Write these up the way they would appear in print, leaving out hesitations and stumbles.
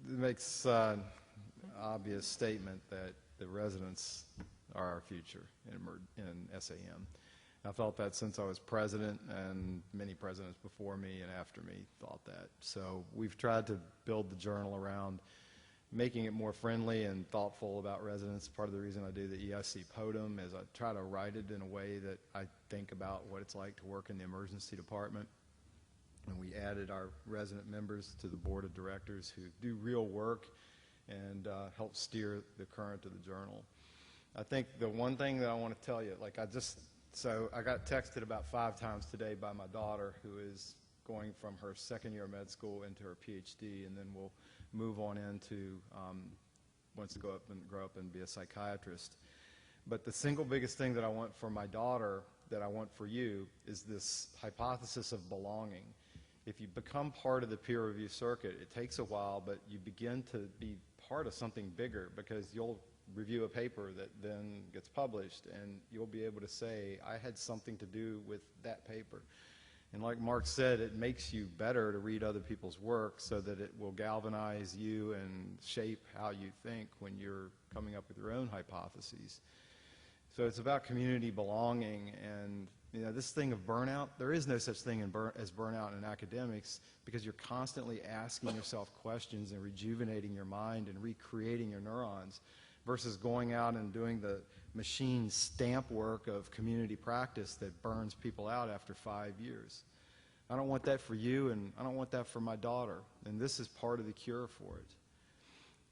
makes obvious statement that the residents are our future in SAEM. I felt that since I was president, and many presidents before me and after me thought that. So we've tried to build the journal around making it more friendly and thoughtful about residents. Part of the reason I do the EIC Podium is I try to write it in a way that I think about what it's like to work in the emergency department. And we added our resident members to the board of directors who do real work and help steer the current of the journal. I think the one thing that I want to tell you, like so I got texted about 5 times today by my daughter, who is going from her second year of med school into her PhD, and then will move on into, wants to grow up and be a psychiatrist. But the single biggest thing that I want for my daughter, that I want for you, is this hypothesis of belonging. If you become part of the peer review circuit, it takes a while, but you begin to be part of something bigger, because you'll review a paper that then gets published, and you'll be able to say, I had something to do with that paper. And like Mark said, it makes you better to read other people's work so that it will galvanize you and shape how you think when you're coming up with your own hypotheses. So it's about community belonging, and this thing of burnout, there is no such thing as burnout in academics, because you're constantly asking yourself questions and rejuvenating your mind and recreating your neurons, versus going out and doing the machine stamp work of community practice that burns people out after 5 years. I don't want that for you, and I don't want that for my daughter, and this is part of the cure for it.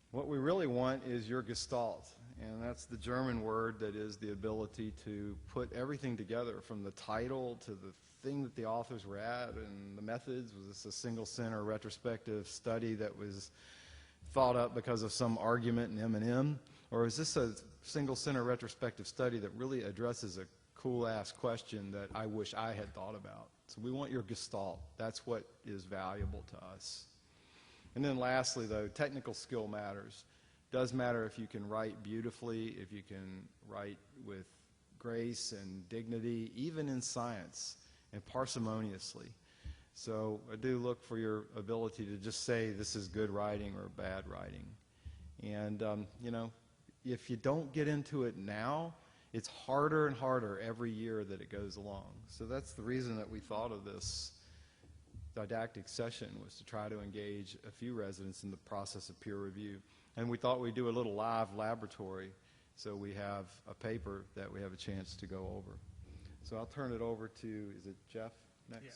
What we really want is your Gestalt, and that's the German word that is the ability to put everything together, from the title to the thing that the authors were at and the methods. Was this a single center retrospective study that was thought up because of some argument in M&M? Or is this a single center retrospective study that really addresses a cool-ass question that I wish I had thought about? So we want your Gestalt. That's what is valuable to us. And then lastly, though, technical skill matters. It does matter if you can write beautifully, if you can write with grace and dignity, even in science, and parsimoniously. So I do look for your ability to just say this is good writing or bad writing. And, if you don't get into it now, it's harder and harder every year that it goes along. So that's the reason that we thought of this didactic session, was to try to engage a few residents in the process of peer review. And we thought we'd do a little live laboratory, so we have a paper that we have a chance to go over. So I'll turn it over to, is it Jeff next? Yeah.